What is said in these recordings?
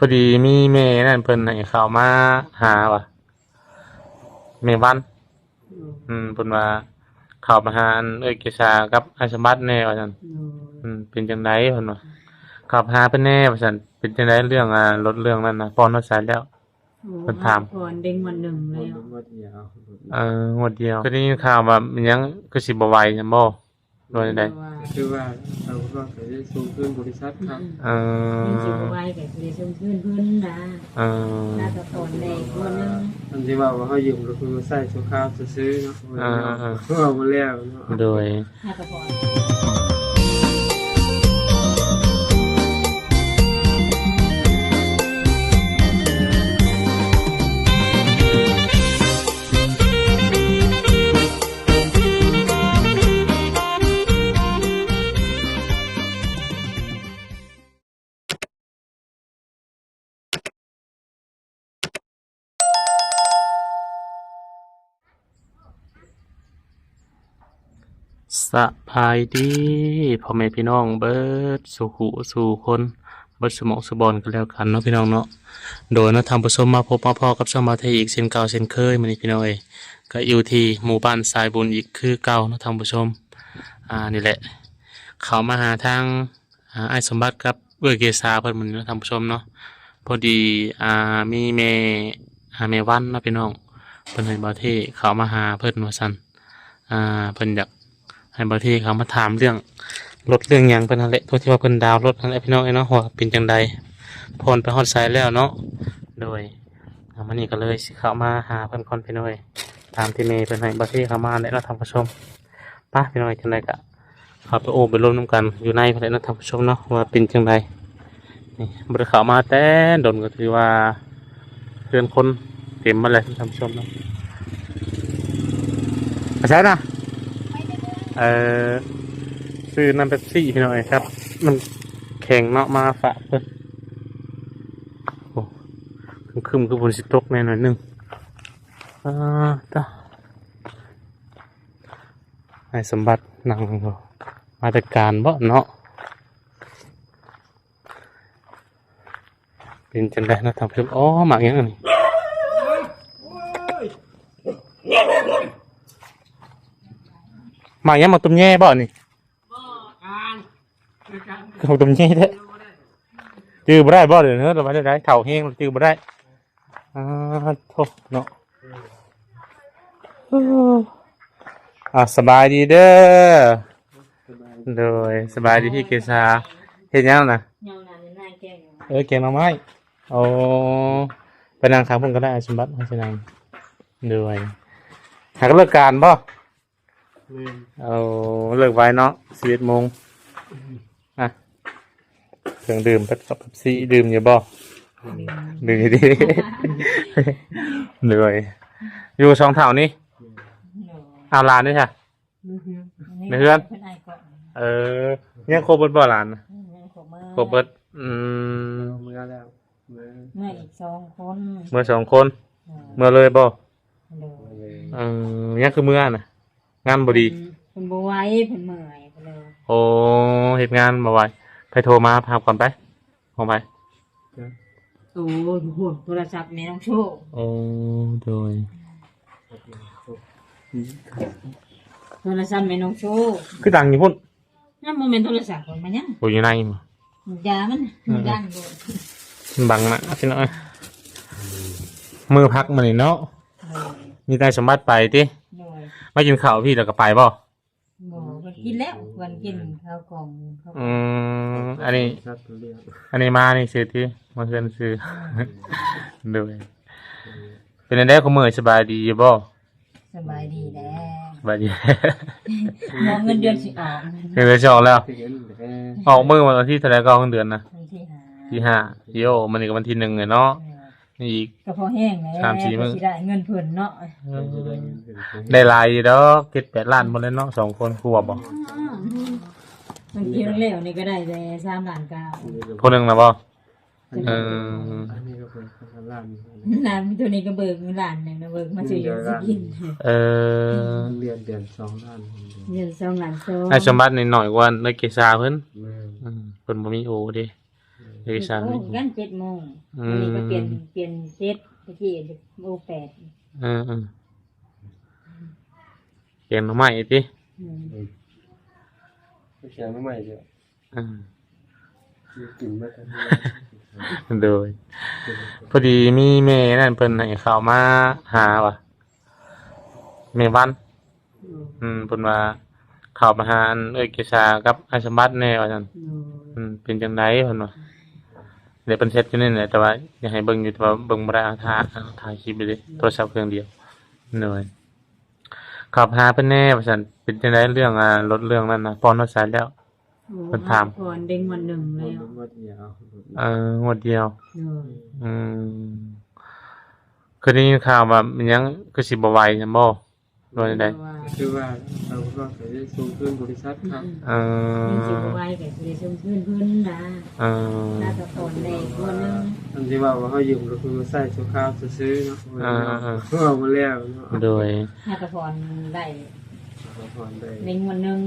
พอดีมีแม่นั่นเพิ่นให้เข้ามาหาว่ะแม่วันเพิ่นว่าเข้ามาหาอันเกษากับอาสมบัติแน่ว่าซั่นเป็นจังไดเพิ่นว่าเข้ามาหาเพิ่นแน่ว่าซั่นเป็นจังไดเรื่องรถเรื่องนั้นน่ะพอเนาะสายแล้วเพิ่นถามก่อนเด้งวันหนึ่งแล้ว งวดเดียวก็ได้ยินข่าวว่ามันยังคือสิบ่ไหวซั่นบ่โดยใดคือว่าเราก็จะส่งคืนบริษัทครับมันสิบ่ไหวก็สิได้ส่งคืนเพิ่นนะน่าจะตอนแรกตัวนึงอันที่ว่าเฮายืมก็คือใช้ชั่วคราวซื้อเนาะเพื่อเอามาแล้วเนาะโดยน่าจะพอสบายดีพ่อแม่พี่น้องเบิดสู่หูสู่คนเบิดสมองสบอนกันแล้วกันเนาะพี่น้องเนาะโดยทำผสมมาพบมาพอกับช่องมาไทยอีกเช่นเก่าเช่นเคยมื้อนี้พี่น้องก็อยู่ที่หมู่บ้านสายบุญอีกคือเก่าเนาะท่านผู้ชมนี่แหละเขามาหาทางไอ้สมบัติกับเกษาเพิ่นมื้อนี้เนาะท่านผู้ชมเนาะพอดีมีแม่วันเนาะพี่น้องเพิ่นให้บ่าวเทเขามาหาเพิ่นว่าซั่นเพิ่นอยากให้บางทีเขามาถามเรื่องรถเรื่องอย่างเป็นอะไรพวกที่ว่าเป็นดาวรถอะไรพี่น้องเนาะว่าเป็นจังใดพรไปฮอดไซแล้วเนาะโดยมันนี่ก็เลยเข้ามาหาเพิ่นคนพี่น้อยตามที่เมย์เป็นให้บางทีเขามาได้เราทำผู้ชมป้าพี่น้อยจังใดกะเขาไปโอบไปร่วมน้ำกันอยู่ในเพื่อนเราทำผู้ชมเนาะว่าเป็นจังใดนี่บริเข้ามาแต่โดนก็ถือว่าเพื่อนคนเต็มมาเลยทำผู้ชมเนาะใช่นะซื้อน้ำเป๊ปซี่พี่หน่อยครับมันแข็งเนาะมาฝากเพื่อนโอ้คึมคือบนสิตกแน่หน่อยนึงจ้าไอ้สมบัตินั่งมาจัดการบ่เนาะเป็นจังได้นะทำเพิ่มอ๋อหมากยังไงมายังมาตุ้มแย่บ่นี่เขาตุ้มแย่แท้จื้อบ่ได้บ่เดี๋ยวเนอะเราไม่ได้เข่าแห้งจื้อบ่ได้โทษเนาะสบายดีเด้อโดยสบายดีพี่เกษาเห็นยังนะแกงหน่อไม้โอ้ไปนั่งข้างพุ่งก็ได้สมบัติให้ฉันนั่งด้วยหากเลิกการบ่เอาเลิกไว้เนาะ11 โมงเครื่องดื่มเป็ดซีดื่มอยู่บ่ดื่มอยู่ดีเลยอยู่ช่องเท่านี้เอาลานด้วยค่ะในเพื่อนเนี่ยโคเบิร์ตบ่ลานโคเบิร์ตเมื่อแล้วเมื่ออีก2 คนเมื่อ2 คนเมื่อเลยบ่เนี่ยคือเมื่อน่ะงานบ่ดีเพิ่นบ่ไหวเพิ่นเมื่อยเพิ่นเลยโอ้เฮ็ดงานบ่ไหวไปโทรมาพาก่อนไปของไปโอ้โหโทรศัพท์แม่น้องโชคโอ้โดยโทรศัพท์แม่น้องโชคคือดังอยู่พุ่นนั่นโมเมนต์โทรศัพท์ของมันยังโอ้อยู่ในยามันดังบ่บังนะพี่น้อยมือพักมานี่เนาะมีได้สมบัติไปติมากินข้าวพี่แล้วก็ไปบ่วันกินแล้ววันกินข้าวกล่องอันนี้มานี่ซื้อที่มาเพื่อนซื้อด้วยเป็นไงได้เขาเมื่อยสบายดีบ่สบายดีแล้วสบายดีมองเงินเดือนสิออกเงินเดือนสิออกแล้วออกมื้อวันที่เท่าไหร่ก็เงินเดือนนะที่5โยมันนี่ก็วันที่1เลยเนาะนี่อีกก็พอแห้งแล้ว3-4 มื้อสิได้เงินเพิ่นเนาะได้หลายอยู่ดอก7-8 ล้านหมดเลยเนาะ2 คนครัวบ่บางทีเร็วๆนี่ก็ได้แต่3 ล้าน9คนนึงนะบ่อันนี้ก็เป็นล้านตัวนี้ก็เบิกล้านนึงนะเบิกมาซื้ออยู่สิกินเดือน2 ล้านเดือน2 ล้าน2ไอ้สมบัตินี่น้อยกว่าในเกษาเพิ่นเพิ่นบ่มีโอเด้ เอกสาร โอ้ นี่ กัน7 โมงวันนี้ก็เปลี่ยนเซตตะกี้โมง8 เออเปลี่ยนมาใหม่ติ ไม่ใช่ไม่ใหม่เดียว อืม กินมาทัน โดยพอดีมีแม่นั่นเพิ่นให้เข้ามาหาว่ะแม่วันเพิ่นว่าเข้ามาหาอันเอ้ยเกษากับอาสมบัติแน่ว่าซั่นเป็นจังไดเพิ่นว่าเดี๋ยวเพิ่นเฮ็ดอยู่นี่แหละแต่ว่าอยากให้เบิ่งอยู่แต่ว่าเบิ่งบ่ได้เอาถ่ายคลิปไปเลยโทรศัพท์เครื่องเดียวโดยเข้ามาหาเพิ่นแน่ว่าซั่นเป็นจังไดเรื่องรถเรื่องนั้นน่ะพรเฮาใส่แล้ว เพิ่นถาม ก่อนเด้งวันหนึ่งแล้ว หมดยาว งวดเดียว เนาะ อืมคือได้ยินข่าวว่ามันยังคือสิบ่ไหวจังบ่โดยใด คือว่าเราก็จะได้ส่งขึ้นบริษัทครับ ยังสิบ่ไหวก็สิได้ส่งคืนเพิ่นล่ะ เออ น่าจะตอนได้วันหนึง อันที่ว่าเขายืมก็คือใส่ชั่วคราวซื้อเนาะเพื่อมาแล้วเนาะ โดย น่าจะพรได้ ผ่อนได้ ในงวดหนึง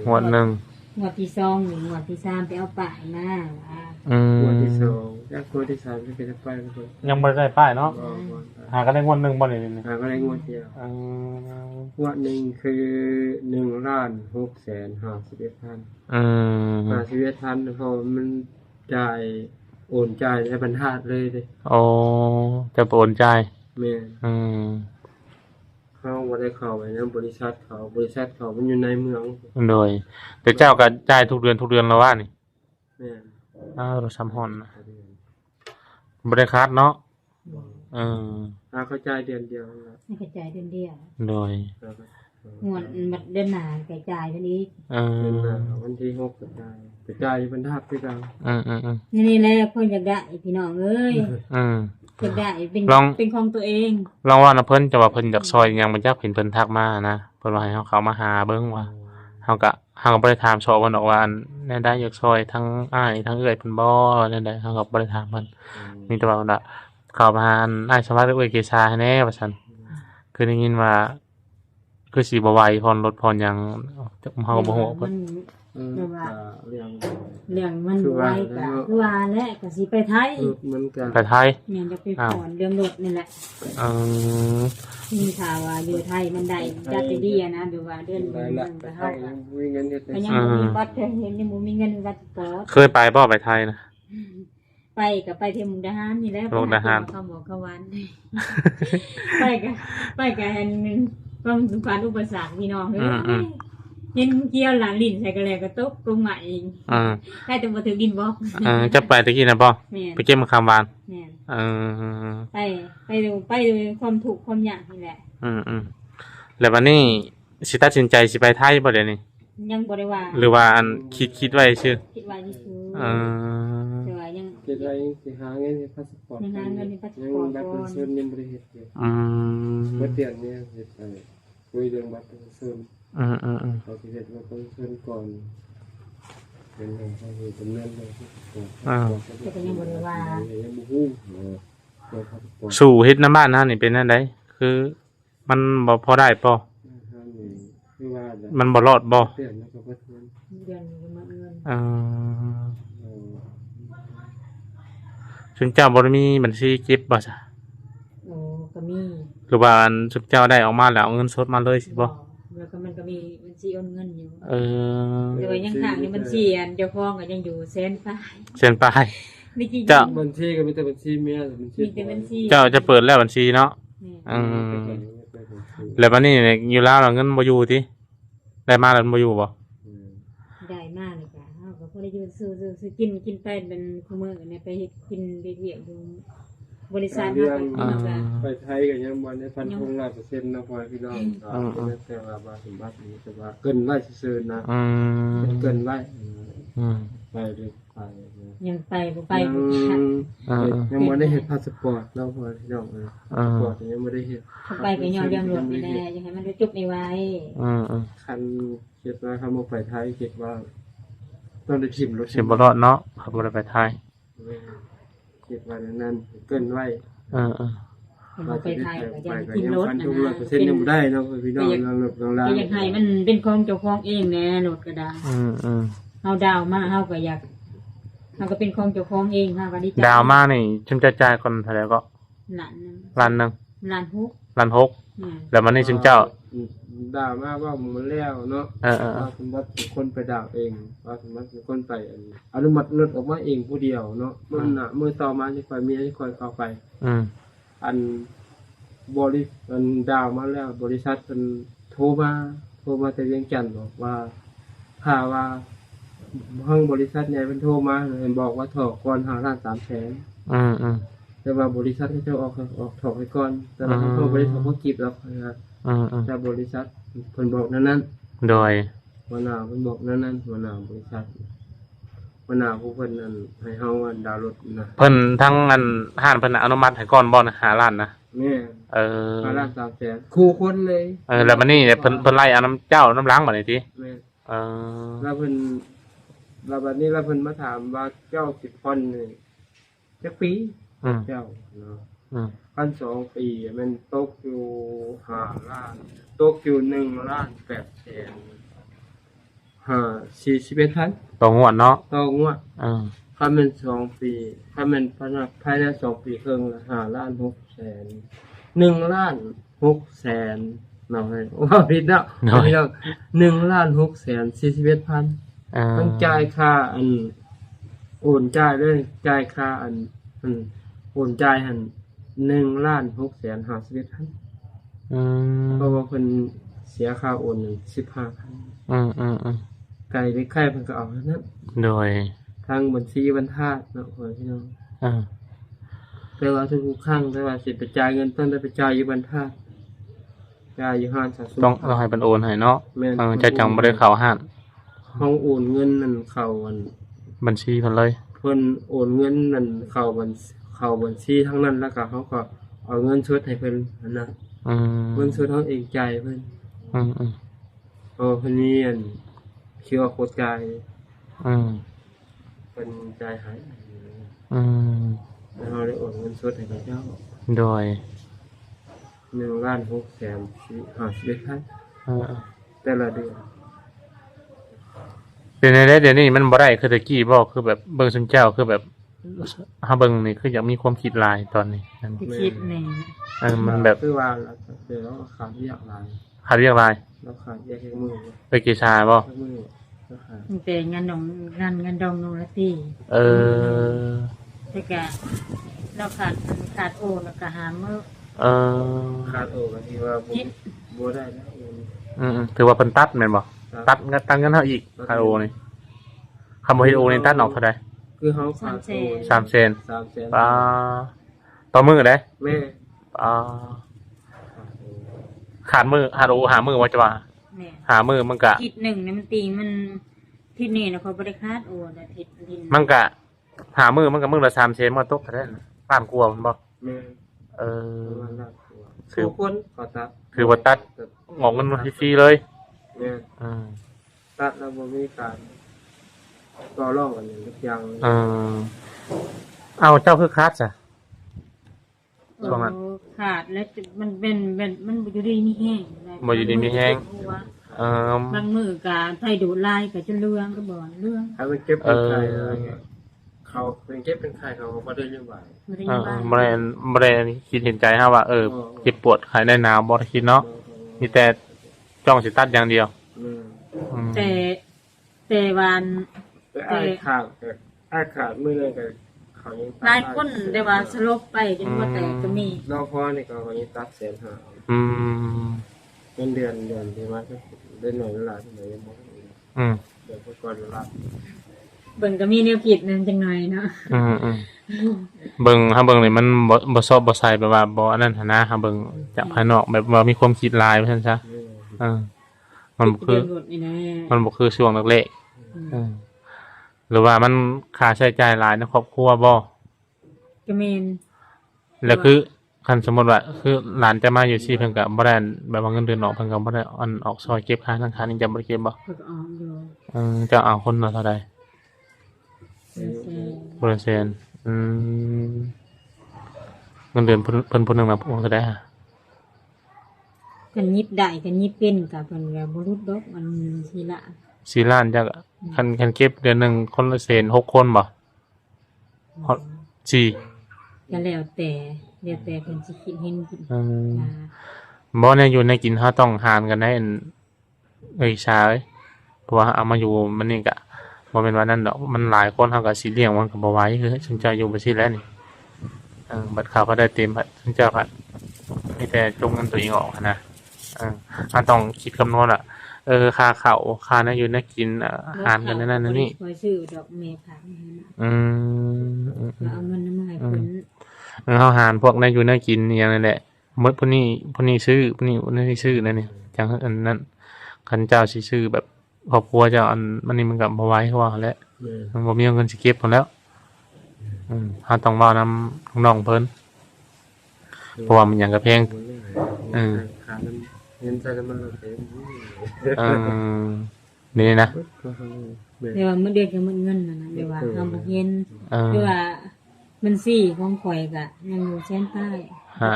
งวดหนึง งวดที่2หรืองวดที่3ไปเอาป้ายมาว่า งวดที่2และงวดที่3จะเป็นไปกัน ยังบ่ได้ป้ายเนาะหาก็ได้งวดหนึงบ่ได้นี่ ก็ได้งวดเดียว เออง วดหนึ่งคือ1,651,000 51,000พอมันจ่ายโอนจ่ายในบรรทัดเลยเด้ โอ้จะโอนจ่าย แม่ อืม เขาบ่ได้เข้าไปในบริษัทเขามันอยู่ในเมือง โดยแต่เจ้าก็จ่ายทุกเดือนแล้วว่านี่ แม่น เราซ้ำฮ้อนนะบ่ได้คัดเนาะเออ เขาจ่ายเดือนเดียวนะ ให้กระจายเดือนเดียว โดย งวดบัดเดือนหน้ากระจายเพิ่นอีก เอ เดือนห อ น้าวันที่6กระจายบรรทัดคือกัน นี่แหละเพิ่นอยากได้พี่น้องเอ้ยอยากได้เป็นของตัวเอง ลองว่านะเพิ่นจะว่าเพิ่นอยากซอยหยังมันจักเห็นเพิ่นทักมานะเพิ่นว่าให้เขามาหาเบิ่งว่าเฮาก็บ่ได้ถามชอเพิ่นดอกว่าอันแน่ได้อยากซอยทั้งอ้ายทั้งเอื้อยเพิ่นบ่แน่ได้เฮาก็บ่ได้ถามเพิ่นมีแต่ว่าน่ะเข้ามาหาอ้ายสวัสดิ์เอื้อยเกษาให้แน่ว่าซั่นคือได้ยินว่าคือสิบ่ไหวพรรถพรหยังเฮาก็บ่ฮู้เพิ่น เรื่องมันไว้ก็คือว่าแหละก็สิไปไทย มันก็ ไปไทย แม่นจะไปถอนเรื่องรถนี่แหละ เออ มีข่าวว่าอยู่ไทยมันได้จัดไปดีนะดูว่าเดือน ได้ นึ ละ ง ไป ก็ ไท เฮาย มีเงินเฮ็ด ก็ยังบ่มีบัตรเห็นยังบ่มีเงินบัตรปอด เคยไปบ่ไปไทยนะ ไปก็ไปที่มุกดาหารนี่แหละ มุกดาหาร เขาบอกเขาวันไปก็เห็นความสำคัญอุปสรรคพี่น้องเอ้ยเห็นเกี่ยวหลานลิ้นใส่กระแลก็ตกลงมาเอง ใครจะมาถือดินบ่ จะไปตะกี้นะบ่ แม่น ไปเก็บมะขามหวาน แม่น เออ ไปดูความถูกข์ความยากนี่แหละ แล้ววันนี้สิตัดสินใจสิไปไทยบ่เดี๋ยวนี้ ยังบ่ได้ว่า หรือว่าอันคิดไว้ชื่อ คิดว่านี่คือ เออ แต่ว่ายัง เฮ็ดไรสิหาเงินในพาสปอร์ตยังบัตรประชาชนยังบ่ได้เฮ็ดเลยบ่เตียนเนี่ยเฮ็ดไปคุยเรื่องบัตรประชาชนเขาสิเฮ็ดบัตรประชาชนก่อนเป็นเรื่องที่ดำเนินไปแต่ก็ยังบ่ได้ว่า ยังบ่ฮู้ สู่เฮ็ดน้ำบ้านนะนี่เป็นอันใดคือมันบ่พอได้ป่มันบ่รอดบ่ เตียนแล้วก็บ่เตียน เดือนมาเงิน ซึ่งเจ้าบ่ได้มีบัญชีเก็บบ่จ้ะ โอ้ก็มี หรือว่าอันซึ่งเจ้าได้ออกมาแล้วเอาเงินสดมาเลยสิบ่ แล้วก็มันก็มีบัญชีโอนเงินอยู่ แต่ ว่ายังห่างในบัญชีอันเจ้าของก็ยังอยู่แสนปลาย เส้นปลาย นี่กี่ เจ้า บัญชีก็มีแต่บัญชีเมียบัญชี มีแต่บัญชี เจ้าจะเปิดแล้วบัญชีเนาะแล้วบัดนี้เนี่ยอยู่ลาวแล้วเงินบ่อยู่ติได้มาแล้วบ่อยู่บ่ ได้มากเลยจ้ะเฮาก็บ่ได้อยู่ซื้อกินไปเป็นคุมื้อเนี่ยไปเฮ็ดกินไปเวียกอยู่บริษัทเฮาก็ ไปไทยก็ยังบ่ได้ฟันธง 100%นะพ่อพี่น้องแต่ว่าบาสมบัตินี่แต่ว่าเกินไว้ซื่อๆนะเกินไว้ไปเลยไป ยังไปบ่ไป ยังบ่ได้เฮ็ดพาสปอร์ตเนาะพ่อพี่น้องพาสปอร์ตยังบ่ได้เฮ็ด ไปก็ย้อนเรื่องรถนี่แหละยังให้มันจบไม่ไว คันคิดว่าคำว่าไปไทยคิดว่าต้องได้ทิมรถ สิบ่รอดเนาะขับบ่ได้ไปไทย คิดว่านั้นเกินไว้ ไปไทยก็ยังกินรถนะ 100%ยังบ่ได้เนาะพี่น้องลาง ก็อยากให้มันเป็นของเจ้าของเองแน่รถก็ได้เฮาดาวมาเฮาก็อยาก มันก็เป็นของเจ้าของเองค่ะก็ดีใจ ดาวมานี่ชุมจะจ่ายคนเท่าไหร่ก็ หลานนึง ล้านหนึง หลานฮุก ล้านหก แม่ แล้วมันนี่ชุมเจ้า ด่ามาว่ามันแล้วเนาะ เออ ว่าสมบัติเป็นคนไปด่าเองว่าสมบัติเป็นคนไปอนุมัติรถออกมาเองผู้เดียวเนาะเมื่อต่อมาจะคอยมีจะคอยเข้าไป อันอันดาวมาแล้วบริษัทเป็นโทรมาแต่เวียงจันทน์บอกว่าถ้าว่าห้องบริษัทใหญ่เป็นโทรมาเห็นบอกว่าถอกก่อน5,300,000แต่ว่าบริษัทที่จะออกถอกไปก่อนแต่ว่าห้องบริษัทเขากีบแล้วนะครับแต่บริษัทเพิ่นบอกนั้น โดย หัวหน้าเพิ่นบอกนั้นหัวหน้าบริษัทหัวหน้าผู้เพิ่นนั่นให้เฮาดาวน์รถนะ เพิ่นทั้งอันห้านเพิ่นอนุมัติให้ก่อนบ่นะ5ล้านนะ แม่ 5,300,000 คู่คนเลย แล้วมันนี่เนี่ยเพิ่นไล่เอาน้ำเจ้าน้ำล้างบัดนี้ติ แม่ แล้ว บัดนี้แล้วเพิ่นมาถามว่าเจ้าสิผ่อนนี่จักปีเจ้าเนาะ2 ปีมันตกอยู่5 ล้านตกอยู่1,800,000 ต่องวดเนาะ ต่องวดถ้ามัน2 ปีถ้ามันภายใน2 ปีครึ่งละ5,600,000 1,600,000เนาะว่าผิดเนาะพี่น้อง1,641,000ต้องจ่ายค่าโอนจ่ายเลยจ่ายค่าโอนจ่ายหั่น1,651,000เพราะว่าเพิ่นเสียค่าโอน15,000ไกลได้ใครเพิ่นก็เอาเท่านั้นโดยทางบัญชีบรรทัดเนาะพี่น้องแต่ว่าทุกครั้งแต่ว่าสิไปจ่ายเงินต้นได้ไปจ่ายอยู่บรรทัดจ่ายอยู่ห้างสะสมต้องให้เพิ่นโอนให้เนาะจะจังบ่ได้เข้าห้างเฮาโอนเงินนั่นเข้าบัญชีเพิ่นเลยเพิ่นโอนเงินนั่นเข้าบัญชีทั้งนั้นแล้วก็เฮาก็เอาเงินสดให้เพิ่นนั่นน่ะเงินสดเฮาเองจ่ายเพิ่นเพิ่นมีคิวโคดจ่ายเป็นจ่ายให้แล้วเฮาได้โอนเงินสดให้เขาเจ้าโดย1,651,000แต่ละเดือนเป็นได้เดี๋ยวนี้มันบ่ได้คือตะกี้บ่คือแบบเบิ่งซุมเจ้าคือแบบเฮาเบิ่งนี่คืออยากมีความคิดหลายตอนนี้คิดแน่มันแบบคือว่าเราขาดเรียกหลายเราขาดแยกมือไปกีชาบ่แต่งานดองนงละตีแต่ก็เราขาดโอแล้วก็หามื้อขาดโอก็ที่ว่าบ่ได้แล้วถือว่าเพิ่นตัดแม่นบ่ตัดเงินเฮาอีกขาดโอนี่คำบ่เฮ็ดโอนี่ตัดออกเท่าใดคือเฮาขาดโอ3 เซนต่อมื้อได้แม่ขาดมื้อขาดโอหามื้อว่าจะว่าหามื้อมันก็ทิศนึงนี่มันตีมันทิศนี้นะเขาบ่ได้ขาดโอแต่ทิศดินมันก็หามื้อมันก็มื้อละ3 เซนมันตกเท่าใดปานกลัวมันบ่แม่คือคนก็ตัดคือว่าตัดงอกเงินฟรีเลยแม่ตัดแล้วบ่มีการต่อรองกันอย่างเอาเจ้าคือขาดจ้ะช่วงนั้นขาดแล้วมันเป็นมันบ่อยู่ดีมีแห้งบ่อยู่ดีมีแห้งบางมื้อก็ไผดูลายก็จนเรื่องก็บ่เรื่องถ้ามันเก็บเป็นไข่เขาเป็นเก็บเป็นไข่เขาบ่ได้ยังไหวบ่ได้คิดเห็นใจเฮาว่าเจ็บปวดไข้ได้หนาวบ่ได้คิดเนาะมีแต่จ้องสิตัดอย่างเดียวแต่วันขาดมื้อนึงก็เขายังหลายคนได้ว่าสลบไปจนว่าแต่ก็มีน้องพ่อนี่ก็เขายังตัด1,500,000เป็นเดือนที่ว่าได้หน่อยเวลาที่ไหนยังบ่เดี๋ยวก่อนเวลาเบิ่งก็มีแนวคิดนั่นจังหน่อยเนาะเบิ่งนี่มันบ่ซอบบ่ใส่แบบว่าบ่อันนั้นหั่นนะเบิ่งจากภายนอกแบบว่ามีความคิดหลายว่าซั่นซะมันบ่คือช่วงแรกๆหรือว่ามันค่าใช้จ่ายหลายในครอบครัวบ่ก็แม่นแล้วคือคันสมมุติว่าคือหลานจะมาอยู่ซี่เพิ่นก็บ่ได้แบบว่าเงินเดือนออกเพิ่นก็บ่ได้ออกซอยเก็บค่าธนาคารนี่จะบ่ได้เก็บบ่ก็ออกอยู่จะเอาคนละเท่าใดบ่ได้แสนเงินเดือนเพิ่นผู้นึงน่ะเท่าใดฮะกันยิบได้กันยิบเป็นก็เพิ่นก็บ่รุดดอกมัน4 ล้านจักคันเก็บเดือนนึงคนละแสน6 คนบ่ ฮอดจี ก็แล้วแต่เพิ่นสิคิดเห็นกิน บ่เนี่ยอยู่ในกินเฮาต้องหารกันได้อันชาเอ้ยเพราะว่าเอามาอยู่มันนี่ก็บ่แม่นว่านั่นดอกมันหลายคนเฮาก็สิเลี้ยงมันก็บ่ไหวคือฉันเจ้าอยู่บ่ซี่แล้วนี่บัดเขาก็ได้เต็มบัดฉันเจ้าก็มีแต่จงเงินตัวเองออกหั้นนะมันต้องคิดคำนวณอ่ะค่าข้าวค่านั้นอยู่ในกินอาหารกันนั่นนี่ คอยซื้อดอกเมผักเอาเงินมาให้เพิ่น เฮาหารพวกนั้นอยู่ในกินอย่างนั้นแหละหมดผู้นี้ซื้อผู้นี้ซื้อนั่นนี่จังอันนั้นคันเจ้าสิซื้อแบบครอบครัวเจ้าอันมันนี่มันก็บ่ไหวเพราะว่าแล้วมันบ่มีเงินสิเก็บพุ่นแล้วเฮาต้องเว้านำน้องๆเพิ่นเพราะว่ามันหยังก็แพงขามันเงินใช้มันเต็มนี่นะ เดี๋ยวว่ามื้อเดือนก็มื้อเงินนั่นน่ะเดี๋ยวว่าเฮาบ่เห็นเดี๋ยวว่ามันสิของข่อยก็ยังอยู่เส้นใต้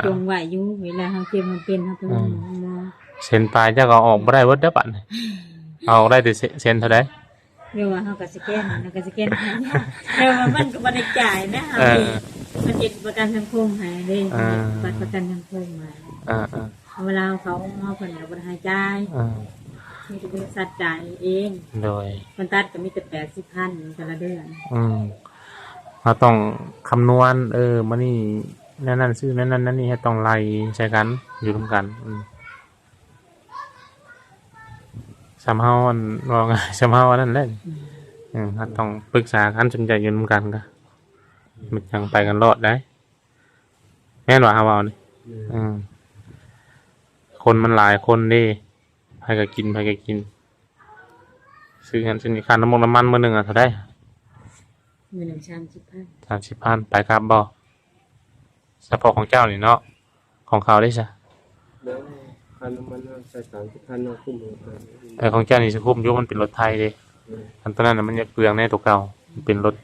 จงไว้อยู่เวลาเฮาเจ็บมันเป็นเฮาเพิ่นมอง เซ็นปลายเจ้าก็ออกบ่ได้เบิดเด้อบัดนี้เอาได้แต่เซ็นเท่าใด เดี๋ยวว่าเฮาก็สแกนแล้วก็สแกนให้เดี๋ยวว่ามันก็บ่ได้จ่ายนะเฮานี่มันเฮ็ดประกันสังคมให้เด้บัตรประกันสังคมมาเวลาเขามาเพิ่นก็บ่ได้ให้จ่ายมีแต่บริษัทจ่ายเองโดยมันตัดก็มีแต่80,000แต่ละเดือนเราต้องคำนวณมื้อนี้นั่นซื้อนั่นนี่ให้ต้องไล่ใช้กันอยู่ร่วมกันสำเฮาอันว่าไงสำเฮาอันนั้นแหละเราต้องปรึกษากันจนใจอยู่ร่วมกันก็มันจังไปกันรอดได้แม่นว่าเฮาเอานี่คนมันหลายคนเด้ไผก็กินซื้อกันซื้อค่าน้ำมันมื้อนึงเท่าใดมื้อนึง30,000 30,000ไปกลับบ่เฉพาะของเจ้านี่เนาะของเขาได้ซะแล้วคันมันใส่30,000เนาะคุ้มของเจ้านี่สิคุ้มอยู่มันเป็นรถไทยเด้อันตอนนั้นน่ะมันจะเปลืองแน่ตัวเก่าเป็นรถ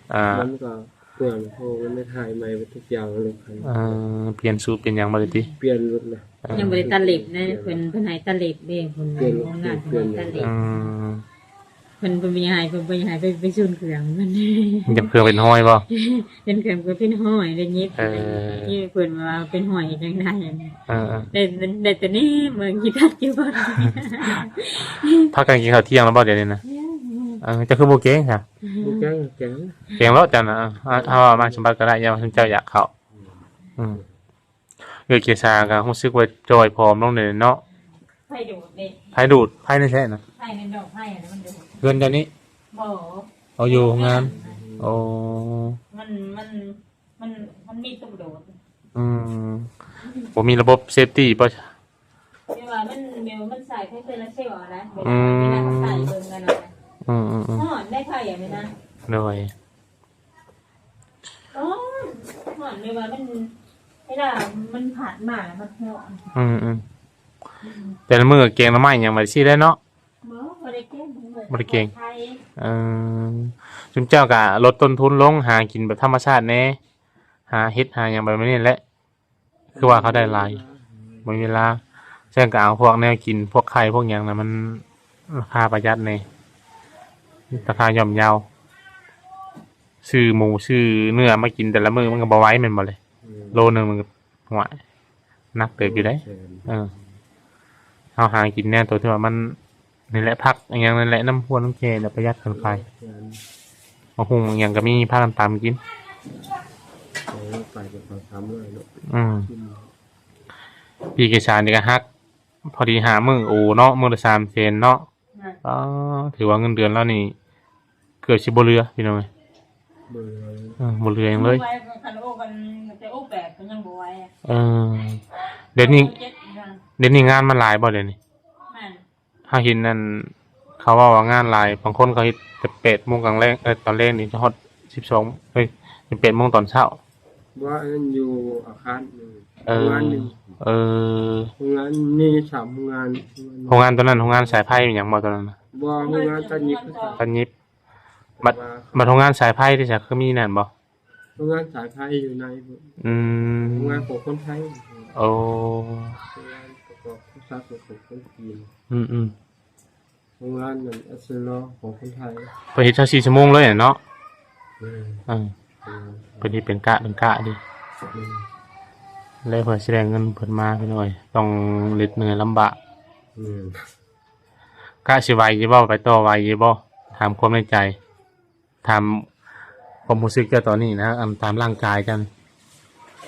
มันก็เปลืองเพราะมันไม่ถ่ายใหม่ไปทุกอย่างเลยเปลี่ยนสูตรเป็นหยังบ่ได้ติเปลี่ยนรถนะยังบ่ได้ตัดเล็บนะเพิ่นให้ตัดเล็บเด้เพิ่นโรงงานเพิ่นตัดเล็บเพิ่นบ่ให้ไปซูนเครื่องมันจะเครื่องเป็นห้อยบ่เป็นเครื่องก็เป็นห้อยได้ยิบที่เพิ่นว่าเป็นห้อยจังได๋ได้แต่นี้เมืองคิดทัดอยู่บ่พักกันกินข้าวเที่ยงแล้วบ่เดี๋ยวนี้นะจะคือบ่เก่งค่ะบ่เก่งแล้วจังนะเฮามาสมบัติก็ได้ยามเจ้าอยากเข้าเกษาก็รู้สึกว่าจอยพร้อมลงเลยเนาะไผดูดเด้ไผดูดไผได้แท้นะไผในดอกไผอันนั้นมันดูดเงินเดี๋ยวนี้บ่เอาอยู่งานโอ้มันมีตู้โดดบ่มีระบบเซฟตี้ป่ะเดี๋ยวว่ามันใส่ให้เป็นละเซลล์นะเวลาเขาใส่เบิ่งกันน่ะฮอดได้ไผอันนี้นะโดยฮอดเลยว่ามันเวลามันผ่านมามันฮอดแต่ละมื้อเก่งละไม้หยังบ่สิได้เนาะบ่ได้เก่งบ่ได้เก่งจุมเจ้าก็ลดต้นทุนลงหากินแบบธรรมชาติแน่หาเฮ็ดหาหยังแบบนี้แหละคือว่าเขาได้หลายบ่มีเวลาเช่นก็เอาพวกแนวกินพวกไข่พวกหยังน่ะมันราคาประหยัดแน่ราคาย่อมเยาซื้อหมูซื้อเนื้อมากินแต่ละมื้อมันก็บ่ไหวแม่นบ่เลยโลนึงมันก็หวายนักเติบอยู่ได้เฮาหากินแน่ตัวที่ว่ามันนี่แหละผักอย่างนั้นแหละน้ำพวนน้ำแกงประหยัดกันไปมาหุงอย่างก็มีผ้ากันตามกินไปกับเขาทำเลยเนาะพี่เกษานี่ก็ฮักพอดีหามื้อโอ้เนาะมื้อละ3 แสนเนาะถือว่าเงินเดือนแล้วนี่เกือบสิบ่เหลือพี่น้องบ่เหลือหยังเลยเดี๋ยวนี้งานมันหลายบ่เดี๋ยวนี้ถ้าเห็นนั่นเขาว่างานหลายบางคนเขาเฮ็ดแต่8 โมงกลางแลงตอนแรกนี่จะฮอด12เป็น8 โมงตอนเช้าว่าอันอยู่อาคารนึงงานนึงงานนี่3 งานโรงงานตัวนั้นโรงงานสายไฟหยังบ่ตัวนั้นน่ะบ่โรงงานตัดยิบบัดโรงงานสายไฟที่จะคือมีนั่นบ่โรงงานสายไฟอยู่ในโรงงานของคนไทยโอ้งานประกอบภาษาของคนจีนโรงงานนั่นอัสลอของคนไทยไปเฮ็ด24 ชั่วโมงเลยเนาะ เป็นที่เป็นกะดิเลยเพื่อแสดงเงินเพิ่นมาพี่น้อยต้องเหน็ดเหนื่อยลำบากกะสิไหวอยู่บ่ไปต่อไหวอยู่บ่ถามความในใจถามความรู้สึกเจ้าตอนนี้นะตามร่างกายกัน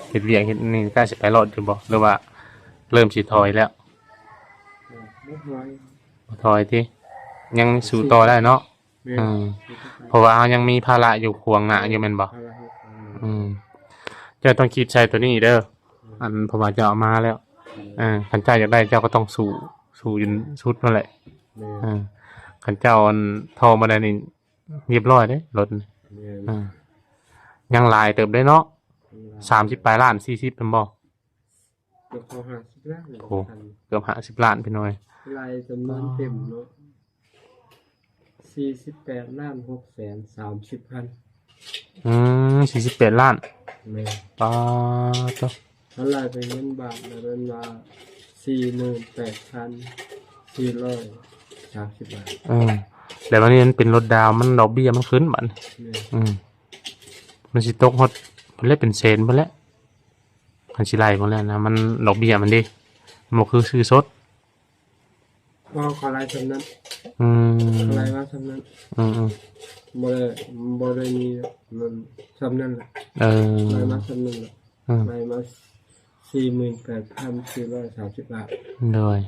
เฮ็ดเวียกเฮ็ดนี่กะสิไปรอดอยู่บ่หรือว่าเริ่มสิถอยแล้วถอยที่ยังสู้ต่อได้เนาะเพราะว่าเรายังมีภาระอยู่ขวางหน้าอยู่แม่นบ่เจ้าต้องคิดใช้ตัวนี้เด้อเพราะว่าเจ้าเอามาแล้วคันเจ้าอยากได้เจ้าก็ต้องสู้จนสุดนั่นแหละคันเจ้าทอมาได้นี่เรียบร้อยเด้รถยังหลายเติบได้เนาะ30ปลายล้าน40เป็นบ่โอ้เกือบ50ล้านพี่น้อยรายจำนวนเต็มเนาะ48ล้าน6แสน30พัน48ล้านป้าตัวถ้ารายเป็นเงินบาทแล้วเป็นว่า48,430 บาทแล้ววันนี้มันเป็นรถดาวมันดอกเบี้ยมันขึ้นบัดมันสิตกฮอดมันเลยเป็นเซนพุ่นแหละมันสิไล่พุ่นแล้วนะมันดอกเบี้ยมันดิมันบ่คือซื้อสดว่าขอรายสำนั้นขอรายว่าสำนั้นบ่ได้มีมันสำนั้นแหละรายมาสำนั้นแหละรายมา48,430 บาทโดย